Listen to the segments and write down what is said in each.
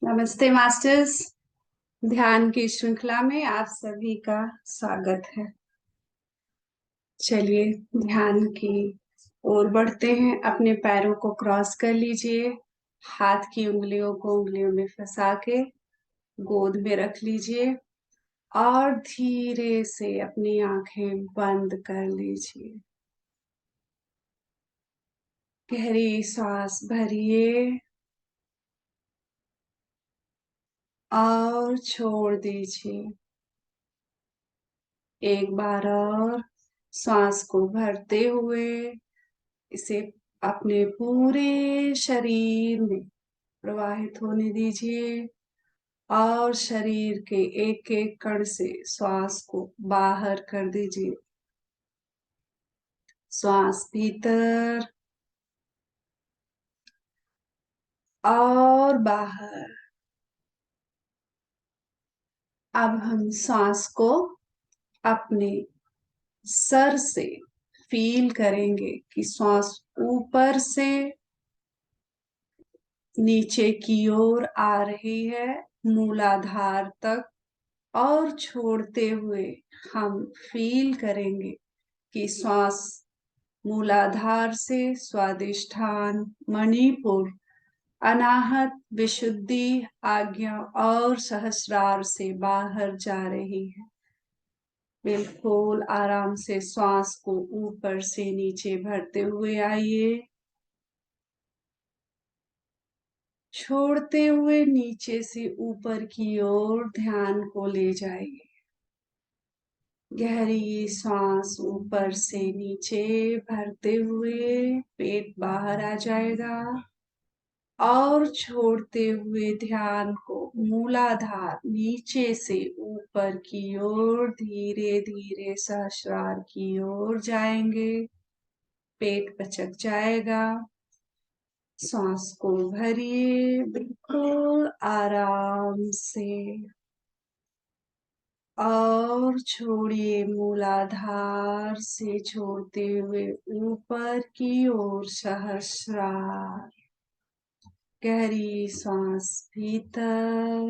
नमस्ते मास्टर्स। ध्यान की श्रृंखला में आप सभी का स्वागत है। चलिए ध्यान की ओर बढ़ते हैं। अपने पैरों को क्रॉस कर लीजिए। हाथ की उंगलियों को उंगलियों में फंसा के गोद में रख लीजिए और धीरे से अपनी आंखें बंद कर लीजिए। गहरी सांस भरिए और छोड़ दीजिए। एक बार और सांस को भरते हुए इसे अपने पूरे शरीर में प्रवाहित होने दीजिए और शरीर के एक एक कण से श्वास को बाहर कर दीजिए। श्वास भीतर और बाहर। अब हम श्वास को अपने सर से फील करेंगे कि श्वास ऊपर से नीचे की ओर आ रही है, मूलाधार तक, और छोड़ते हुए हम फील करेंगे कि श्वास मूलाधार से स्वादिष्ठान, मणिपुर, अनाहत, विशुद्धि, आज्ञा और सहस्रार से बाहर जा रही है। बिल्कुल आराम से श्वास को ऊपर से नीचे भरते हुए आइए, छोड़ते हुए नीचे से ऊपर की ओर ध्यान को ले जाइए। गहरी सांस ऊपर से नीचे भरते हुए पेट बाहर आ जाएगा और छोड़ते हुए ध्यान को मूलाधार नीचे से ऊपर की ओर धीरे धीरे सहस्रार की ओर जाएंगे। पेट पचक जाएगा। सांस को भरिए बिल्कुल आराम से और छोड़िए, मूलाधार से छोड़ते हुए ऊपर की ओर सहस्रार। गहरी सांस भीतर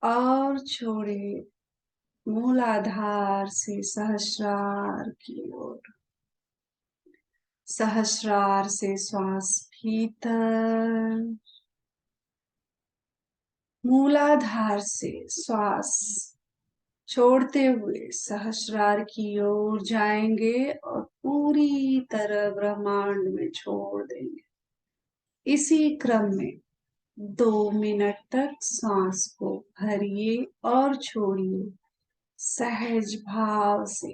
और छोड़े, मूलाधार से सहस्रार की ओर। सहस्रार से श्वास भीतर, मूलाधार से श्वास छोड़ते हुए सहस्रार की ओर जाएंगे और पूरी तरह ब्रह्मांड में छोड़ देंगे। इसी क्रम में 2 मिनट तक सांस को भरिए और छोड़िए, सहज भाव से,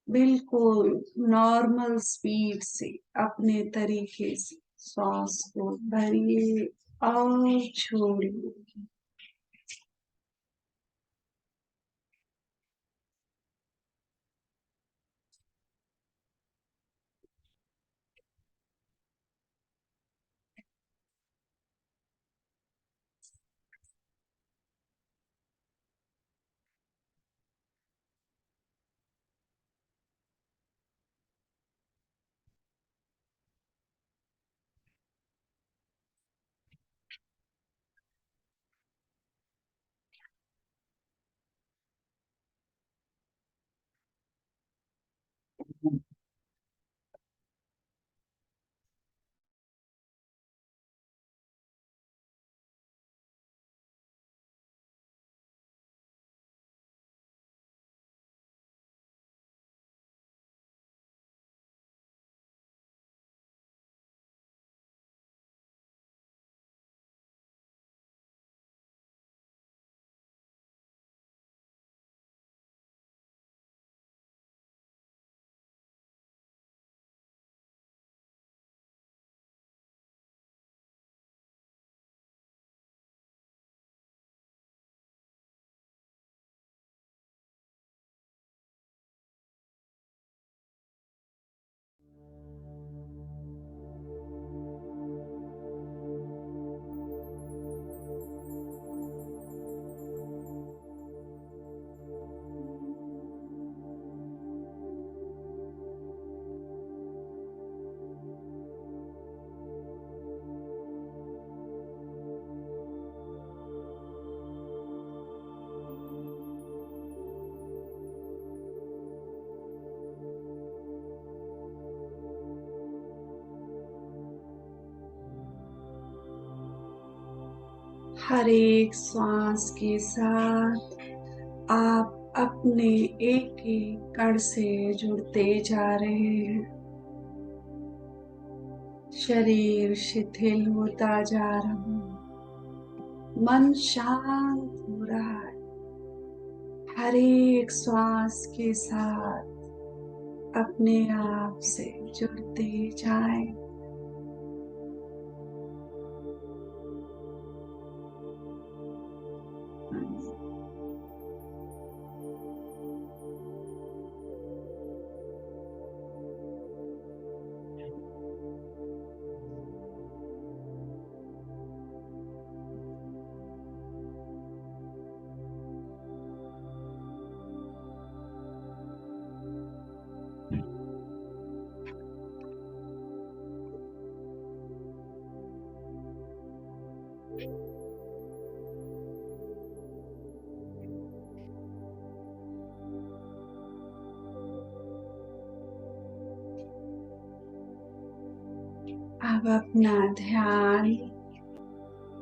बिल्कुल नॉर्मल स्पीड से, अपने तरीके से सांस को भरिए और छोड़िए। हर एक श्वास के साथ आप अपने एक एक कण से जुड़ते जा रहे हैं। शरीर शिथिल होता जा रहा है, मन शांत हो रहा है। हर एक श्वास के साथ अपने आप से जुड़ते जाएं। अब अपना ध्यान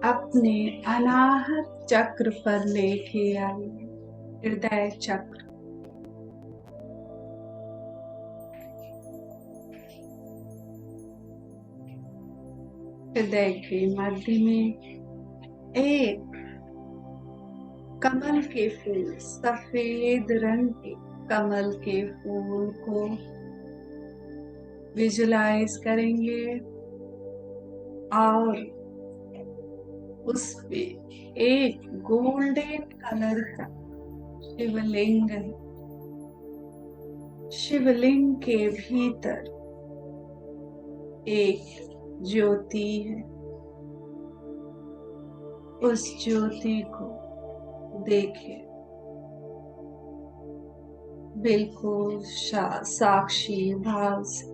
अपने अनाहत चक्र पर लेके आइए। हृदय चक्र, हृदय के मध्य में एक कमल के फूल, सफेद रंग के कमल के फूल को विजुलाइज करेंगे और उस पे एक गोल्डन कलर का शिवलिंग है। शिवलिंग के भीतर एक ज्योति है। उस ज्योति को देखिए, बिल्कुल साक्षी भाव से।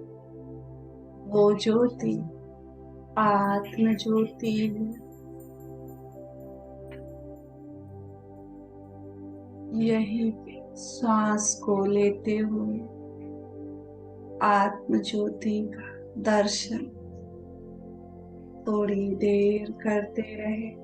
वो ज्योति आत्म ज्योति है। यहीं पे श्वास को लेते हुए आत्म ज्योति का दर्शन थोड़ी देर करते रहे।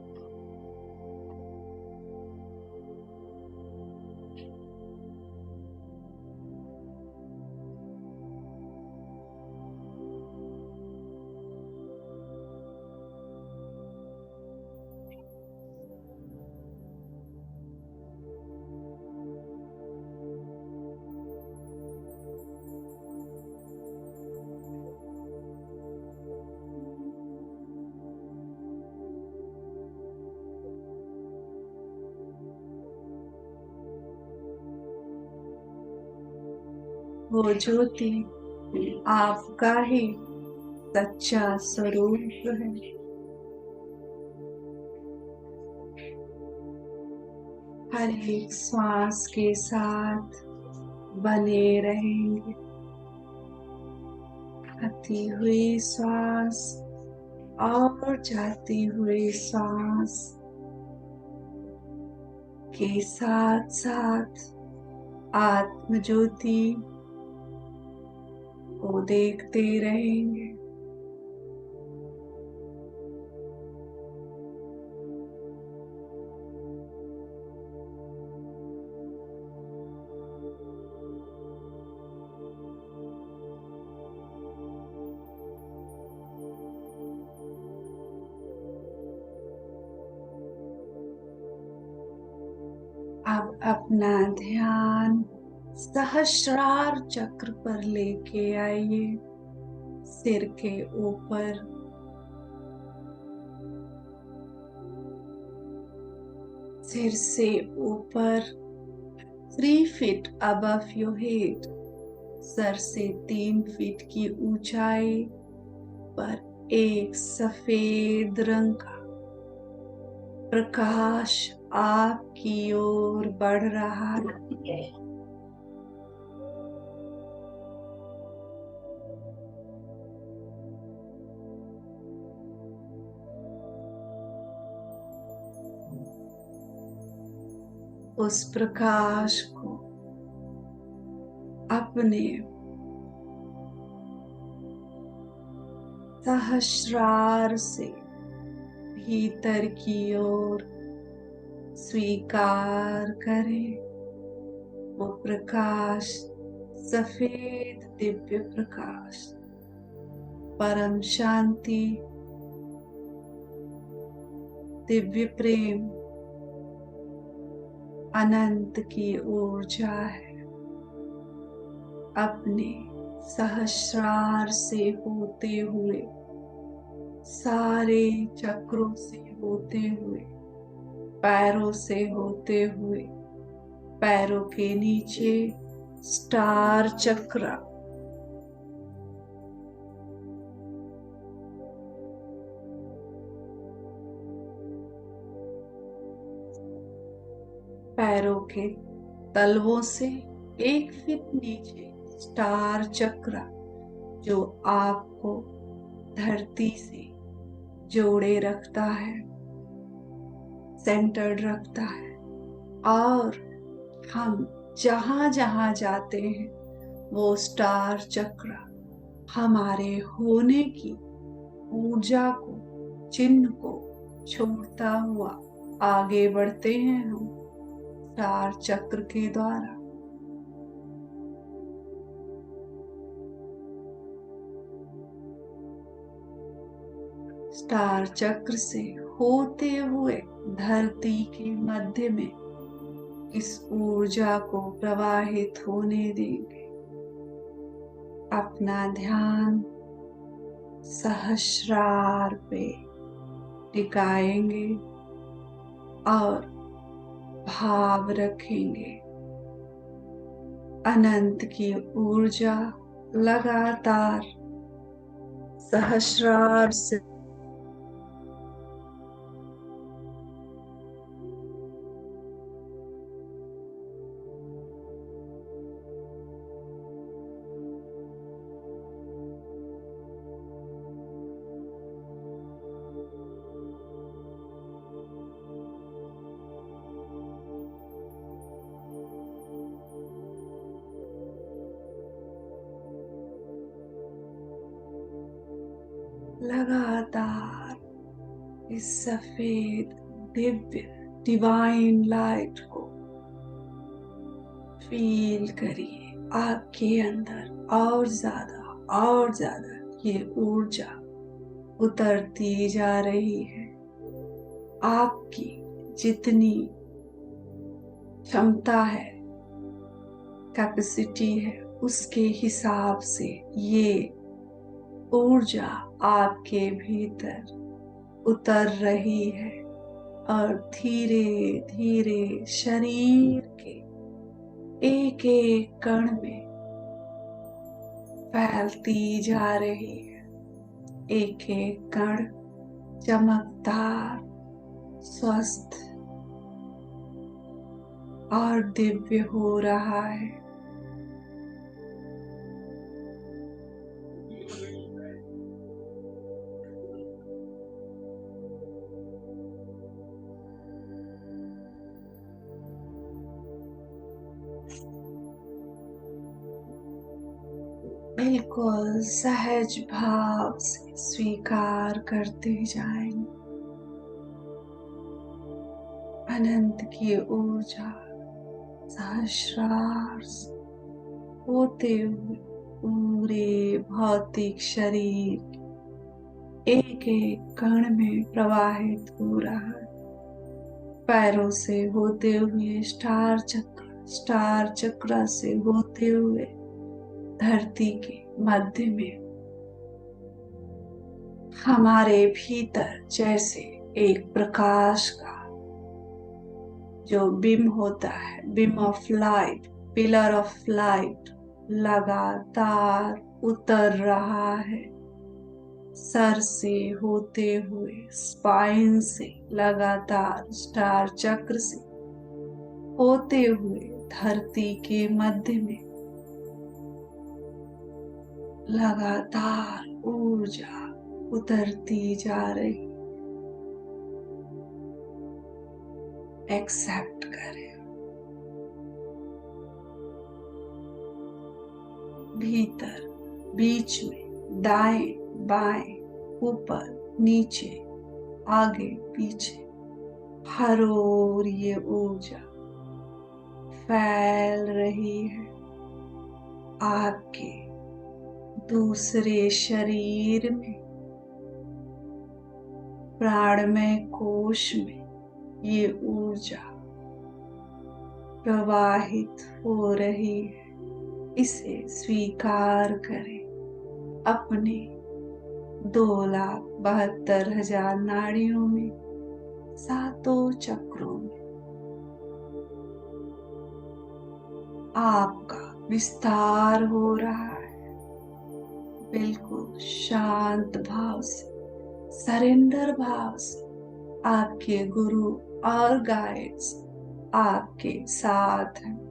वो ज्योति आपका ही सच्चा स्वरूप है। हर एक श्वास के साथ बने रहेंगे। आती हुई श्वास और जाती हुई श्वास के साथ साथ आत्म ज्योति को देखते रहेंगे। अब अपना ध्यान सहस्रार चक्र पर लेके आइए। सिर के ऊपर सिर से ऊपर 3 feet above your head, sir से 3 फीट की ऊंचाई पर एक सफेद रंग का प्रकाश आपकी ओर बढ़ रहा है। उस प्रकाश को अपने सहस्रार से भीतर की ओर स्वीकार करें वो प्रकाश, सफेद दिव्य प्रकाश, परम शांति, दिव्य प्रेम, अनंत की ऊर्जा है। अपने सहस्रार से होते हुए, सारे चक्रों से होते हुए, पैरों से होते हुए, पैरों के नीचे स्टार चक्र, पैरों के तलवों से 1 फीट नीचे स्टार चक्र, जो आपको धरती से जोड़े रखता है, सेंटर्ड रखता है। और हम जहां जहां जाते हैं वो स्टार चक्र हमारे होने की ऊर्जा को, चिन्ह को छोड़ता हुआ आगे बढ़ते हैं हम स्टार चक्र के द्वारा। स्टार चक्र से होते हुए धरती के मध्य में इस ऊर्जा को प्रवाहित होने देंगे। अपना ध्यान सहस्रार पे टिकाएंगे और भाव रखेंगे। अनंत की ऊर्जा लगातार सहस्रार से लगातार इस सफेद दिव्य डिवाइन लाइट को फील करिए। आपके अंदर और ज्यादा ये ऊर्जा उतरती जा रही है। आपकी जितनी क्षमता है, कैपेसिटी है, उसके हिसाब से ये ऊर्जा आपके भीतर उतर रही है और धीरे धीरे शरीर के एक एक कण में फैलती जा रही है। एक एक कण चमकदार, स्वस्थ और दिव्य हो रहा है। बिल्कुल सहज भाव से स्वीकार करते जाएंगे। अनंत की ऊर्जा सहस्रार से होते हुए पूरे भौतिक शरीर एक एक कण में प्रवाहित हो रहा है। पैरों से होते हुए स्टार चक्र, स्टार चक्र से होते हुए धरती के मध्य में हमारे भीतर जैसे एक प्रकाश का जो बिम होता है, beam of light, pillar of light लगातार उतर रहा है। सर से होते हुए स्पाइन से लगातार स्टार चक्र से होते हुए धरती के मध्य में लगातार ऊर्जा उतरती जा रही। एक्सेप्ट करें। भीतर, बीच में, दाएं बाएं, ऊपर नीचे आगे पीछे हर ओर ये ऊर्जा फैल रही है। आपके दूसरे शरीर में, प्राणमय कोश में ये ऊर्जा प्रवाहित हो रही है। इसे स्वीकार करें। अपने 2,72,000 नाड़ियों में, सातों चक्रों में आपका विस्तार हो रहा है। बिल्कुल शांत भाव से, सरेंडर भाव से आपके गुरु और गाइड्स आपके साथ हैं।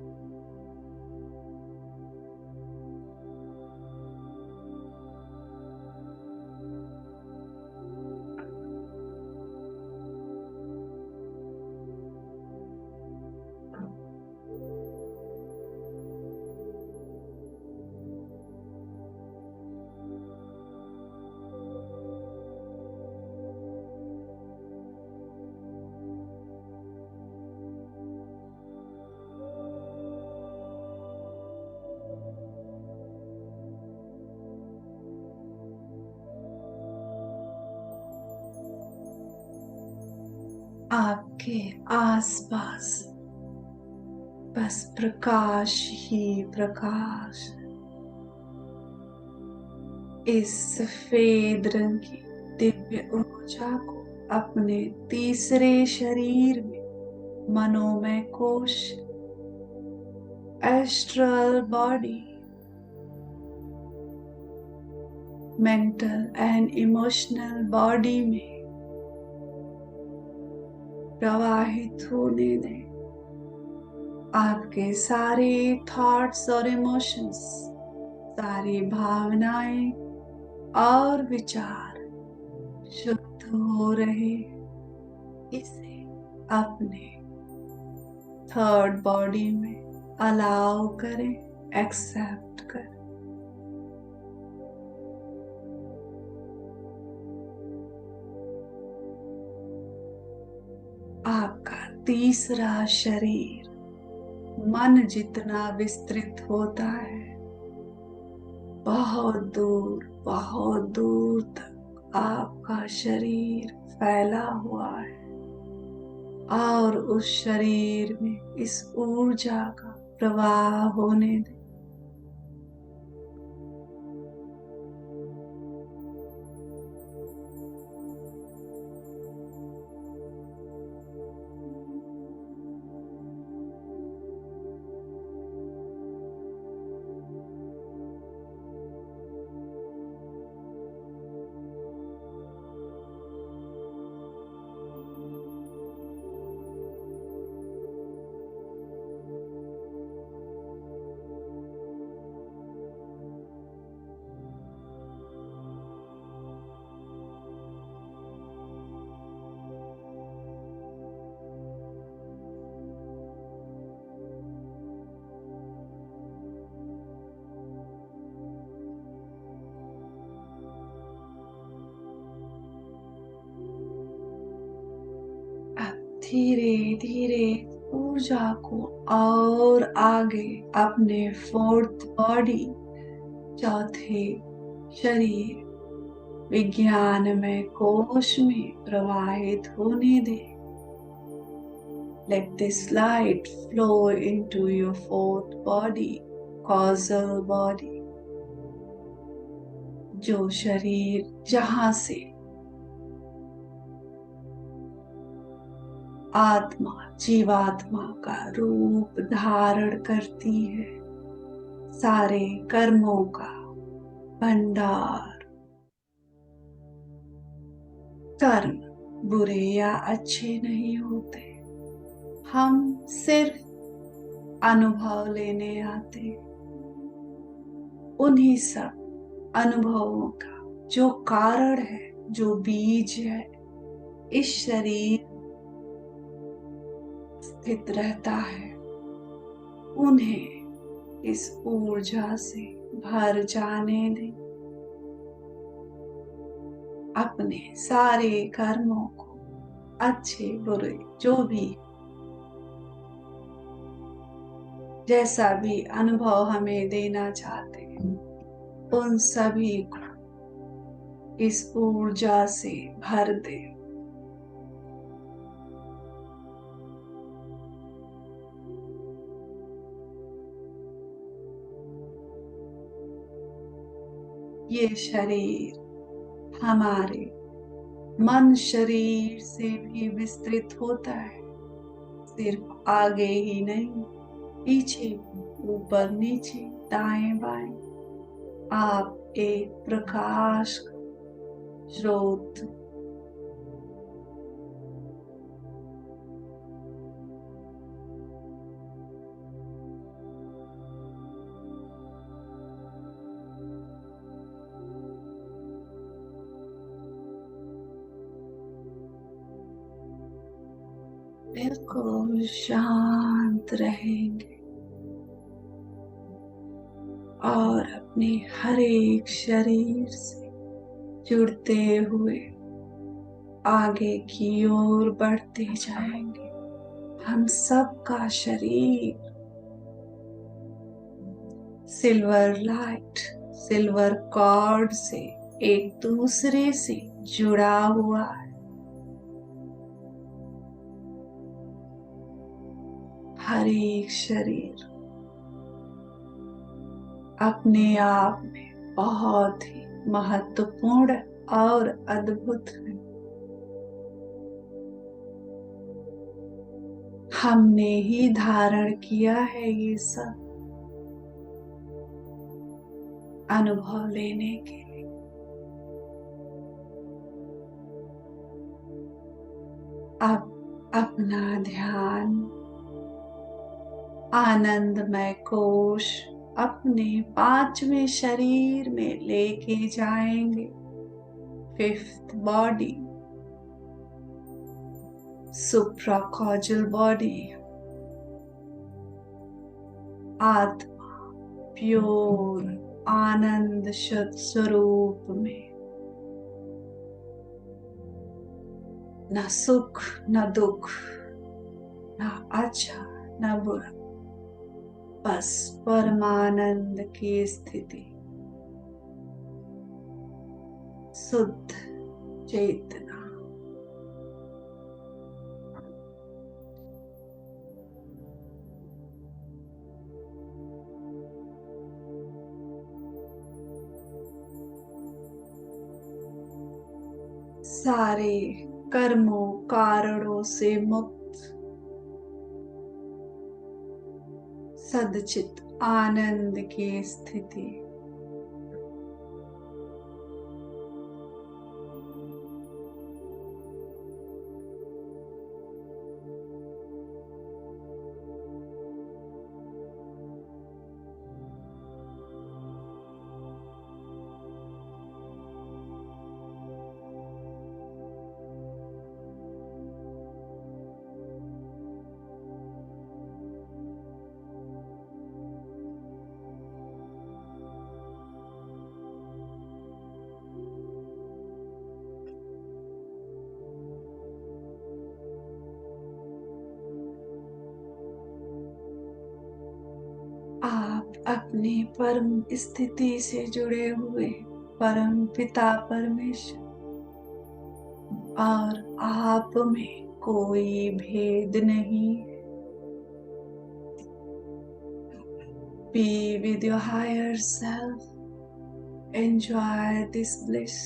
आपके आसपास बस प्रकाश ही प्रकाश। इस सफेद रंग की दिव्य ऊर्जा को अपने तीसरे शरीर में, मनोमय कोश, astral body, mental and emotional body में प्रवाहित होने दें। आपके सारे थॉट्स और इमोशंस, सारी भावनाएं और विचार शुद्ध हो रहे। इसे अपने थर्ड बॉडी में अलाउ करें, एक्सेप्ट करें। आपका तीसरा शरीर, मन जितना विस्तृत होता है, बहुत दूर तक आपका शरीर फैला हुआ है। और उस शरीर में इस ऊर्जा का प्रवाह होने दें। धीरे धीरे ऊर्जा को और आगे अपने फोर्थ बॉडी, चौथे शरीर, विज्ञानमय कोश में प्रवाहित होने दें। Let this light flow into your fourth body, causal body, जो शरीर जहां से आत्मा, जीवात्मा का रूप धारण करती है। सारे कर्मों का भंडार। कर्म बुरे या अच्छे नहीं होते, हम सिर्फ अनुभव लेने आते। उन्हीं सब अनुभवों का जो कारण है, जो बीज है, इस शरीर स्थित रहता है, उन्हें इस ऊर्जा से भर जाने दें। अपने सारे कर्मों को अच्छे बुरे जो भी जैसा भी अनुभव हमें देना चाहते हैं, उन सभी को इस ऊर्जा से भर दे। ये शरीर हमारे मन शरीर से भी विस्तृत होता है, सिर्फ आगे ही नहीं, पीछे भी, ऊपर नीचे, दाएं बाएं। आप एक प्रकाश स्रोत बिल्कुल शांत रहेंगे और अपने हर एक शरीर से जुड़ते हुए आगे की ओर बढ़ते जाएंगे। हम सबका शरीर सिल्वर लाइट, सिल्वर कॉर्ड से एक दूसरे से जुड़ा हुआ है। हर एक शरीर अपने आप में बहुत ही महत्वपूर्ण और अद्भुत है। हमने ही धारण किया है ये सब अनुभव लेने के लिए। अब अपना ध्यान आनंदमय कोश अपने पांचवें शरीर में लेके जाएंगे। फिफ्थ बॉडी, सुप्राकॉजल बॉडी, आत्मा प्योर आनंद शुद्ध स्वरूप में, न सुख न दुख, न अच्छा न बुरा, बस परमानंद की स्थिति, शुद्ध चेतना। सारे कर्मों कारणों से मुक्त सदचित आनंद की स्थिति। आप अपने परम स्थिति से जुड़े हुए परम पिता परमेश्वर और आप में कोई भेद नहीं। Be with your higher self. Enjoy this bliss.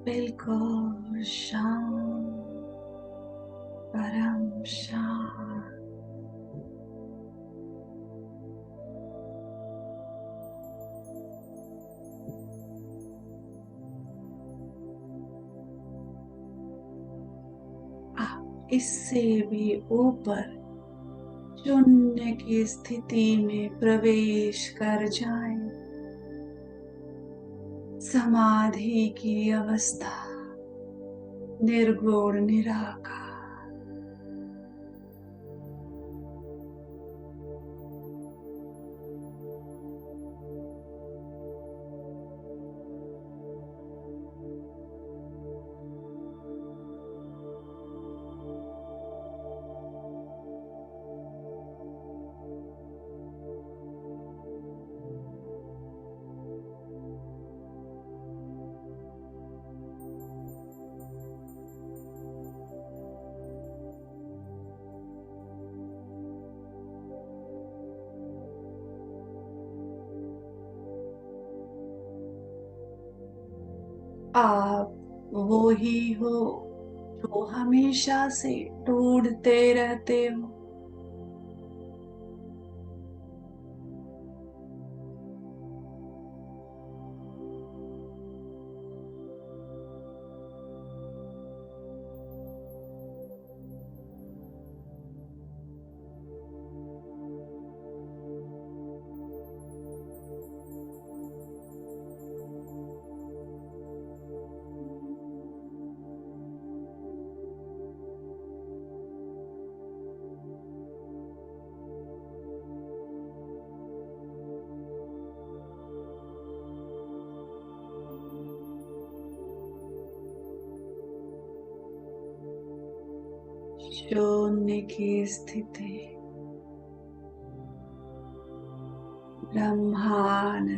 बिल्कुल शांत, परम शांत। आप इससे भी ऊपर शून्य की स्थिति में प्रवेश कर जाएं। समाधि की अवस्था, निर्गुण निराकार। आप वो ही हो जो हमेशा से ढूंढते रहते हो। शून्य की स्थिति, ब्रह्मांड,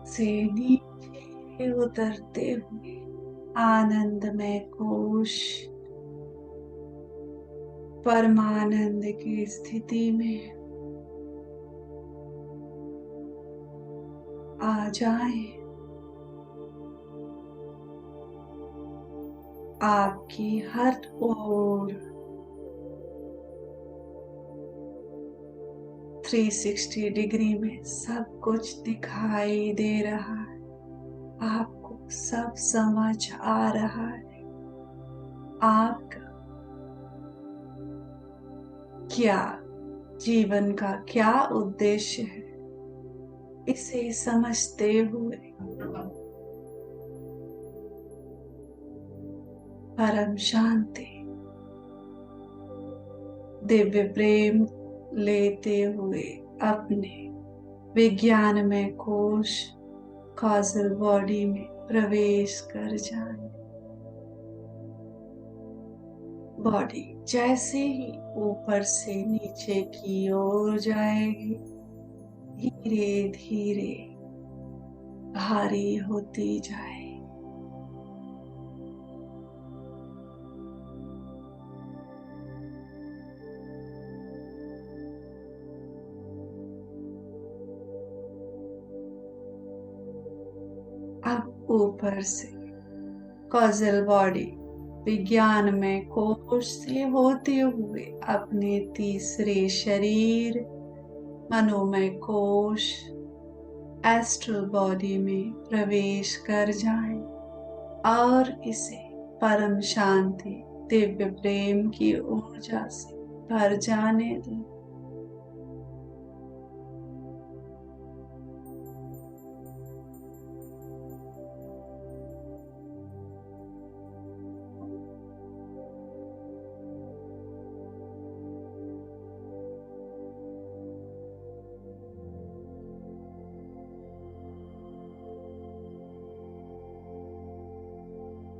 से नीचे उतरते हुए आनंदमय कोश, परमानंद की स्थिति में आ जाएं। आपकी हर ओर 360 डिग्री में सब कुछ दिखाई दे रहा है। आपको सब समझ आ रहा है। आपका क्या जीवन का क्या उद्देश्य है, इसे समझते हुए परम शांति, दिव्य प्रेम लेते हुए अपने विज्ञानमय कोश कॉजल बॉडी में प्रवेश कर जाए। बॉडी जैसे ही ऊपर से नीचे की ओर जाएगी, धीरे धीरे भारी होती जाए। अब ऊपर से कॉजल बॉडी विज्ञान में कोश से होते हुए अपने तीसरे शरीर मनोमय कोश एस्ट्रल बॉडी में प्रवेश कर जाए और इसे परम शांति दिव्य प्रेम की ऊर्जा से भर जाने दें।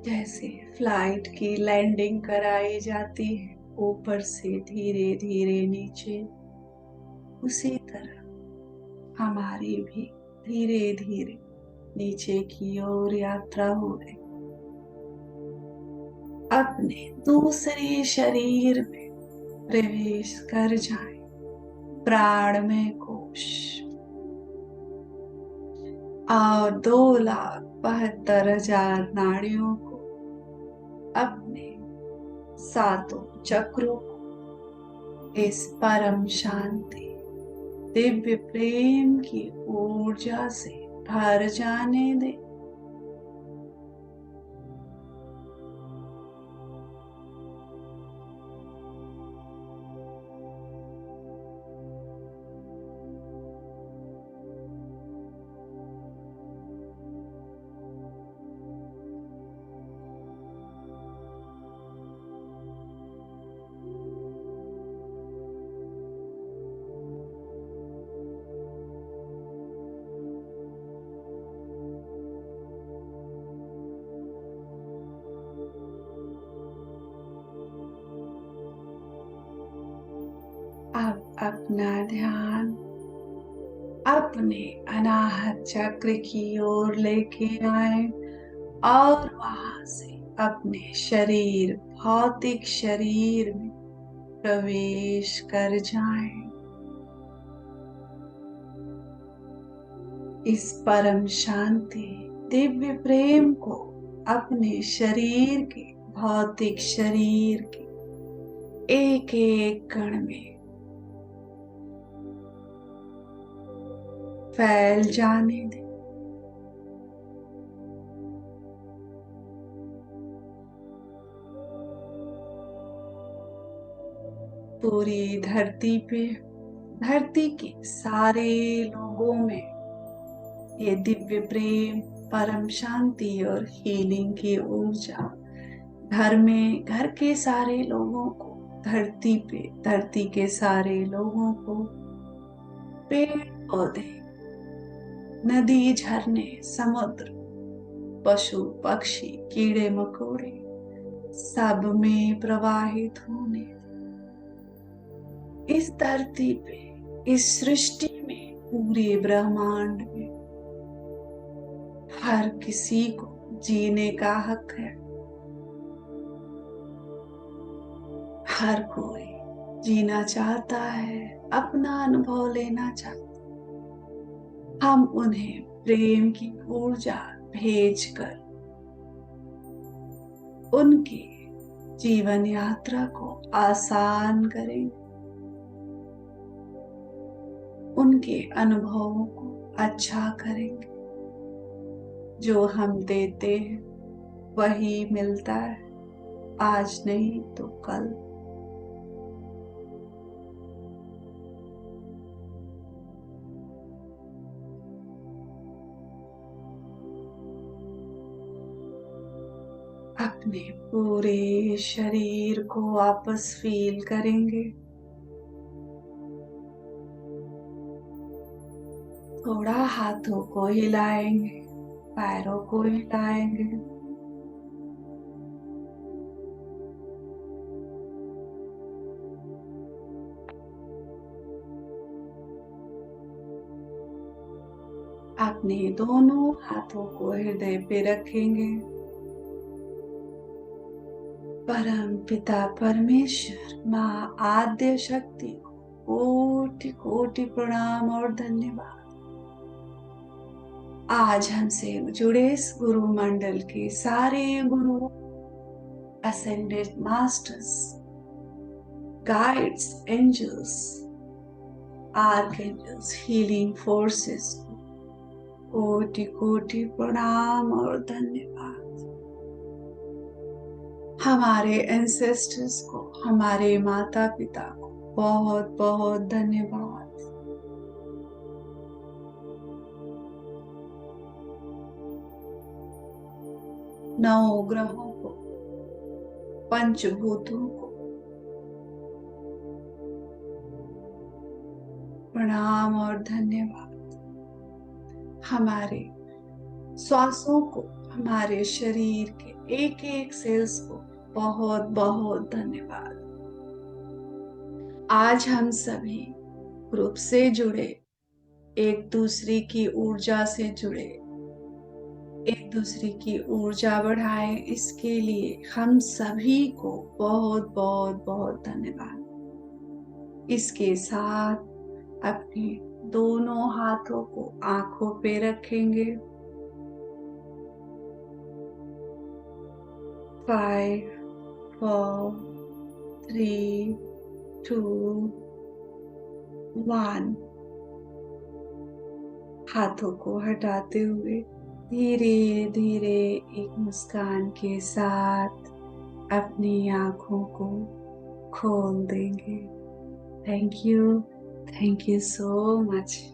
जैसे फ्लाइट की लैंडिंग कराई जाती है ऊपर से धीरे धीरे नीचे, उसी तरह हमारी भी धीरे धीरे नीचे की ओर यात्रा हो रही। अपने दूसरे शरीर में प्रवेश कर जाए। प्राणमय कोश और 2,72,000 नाड़ियों को अपने सातों चक्रों को इस परम शांति दिव्य प्रेम की ऊर्जा से भर जाने दे। अब अपना ध्यान अपने अनाहत चक्र की ओर लेके आए और वहां से अपने शरीर, भौतिक शरीर में प्रवेश कर जाएं। इस परम शांति दिव्य प्रेम को अपने शरीर के, भौतिक शरीर के एक एक कण में फैल जाने दें। पूरी धरती पे, धरती के सारे लोगों में ये दिव्य प्रेम, परम शांति और हीलिंग की ऊर्जा घर में, घर के सारे लोगों को, धरती पे, धरती के सारे लोगों को, पेड़ पौधे, नदी, झरने, समुद्र, पशु पक्षी, कीड़े मकोड़े, सब में प्रवाहित होने। इस धरती पे, इस सृष्टि में, पूरे ब्रह्मांड में हर किसी को जीने का हक है। हर कोई जीना चाहता है, अपना अनुभव लेना चाहता है। हम उन्हें प्रेम की ऊर्जा भेजकर उनकी जीवन यात्रा को आसान करेंगे, उनके अनुभवों को अच्छा करेंगे। जो हम देते हैं वही मिलता है, आज नहीं तो कल। अपने पूरे शरीर को वापस फील करेंगे। थोड़ा हाथों को हिलाएंगे, पैरों को हिलाएंगे। अपने दोनों हाथों को हृदय पे रखेंगे। परम पिता परमेश्वर, माँ आद्य शक्ति को कोटि कोटि प्रणाम और धन्यवाद। आज हमसे जुड़े इस गुरु मंडल के सारे गुरु, ascended masters, guides, angels, archangels, healing forces को कोटि कोटि प्रणाम और धन्यवाद। हमारे एंसेस्टर्स को, हमारे माता पिता को बहुत बहुत धन्यवाद। नौ ग्रहों को, पंचभूतों को प्रणाम और धन्यवाद। हमारे श्वासों को, हमारे शरीर के एक एक सेल्स को बहुत बहुत धन्यवाद। आज हम सभी ग्रुप से जुड़े, एक दूसरे की ऊर्जा से जुड़े, एक दूसरे की ऊर्जा बढ़ाएं, इसके लिए हम सभी को बहुत बहुत बहुत धन्यवाद। इसके साथ अपने दोनों हाथों को आंखों पे रखेंगे। 5, 4, 3, 2, 1। हाथों को हटाते हुए धीरे धीरे एक मुस्कान के साथ अपनी आंखों को खोल देंगे। Thank you so much.